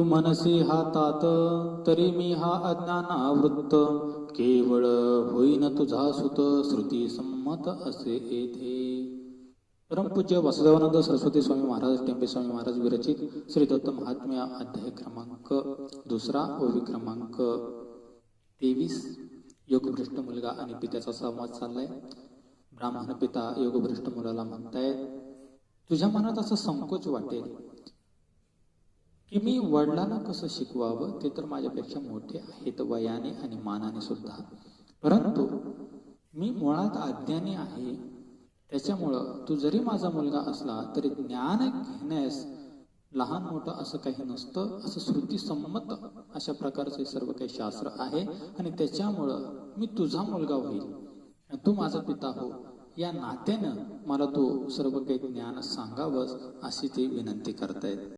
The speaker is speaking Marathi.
मनसी हातात तरी मी हा अज्ञानावृत्त केवळ होईन तुझा सुत श्रुती संमत असे येथे. परमपूज्य वासुदेवानंद सरस्वती स्वामी महाराज टेंबे स्वामी महाराज विरचित श्री दत्त महात्म्य अध्याय क्रमांक 2 ओवी क्रमांक 23. योगभ्रष्ट मुलगा आणि पित्याचा संवाद चाललाय. ब्राह्मण पिता योगभ्रष्ट मुलाला म्हणतायत, तुझ्या मनात असं संकोच वाटेल की मी वडिलांना कसं शिकवावं, ते तर माझ्यापेक्षा मोठे आहेत वयाने आणि मानाने सुद्धा, परंतु मी मुळात अज्ञानी आहे. त्याच्यामुळं तू जरी माझा मुलगा असला तरी ज्ञान घेण्यास लहान मोठं असं काही नसतं, असं श्रुती संमत अशा प्रकारचे सर्व काही शास्त्र आहे आणि त्याच्यामुळं मी तुझा मुलगा होईल, तू माझा पिता हो, या नात्यानं मला तू सर्व काही ज्ञान सांगावंस अशी ती विनंती करतायत.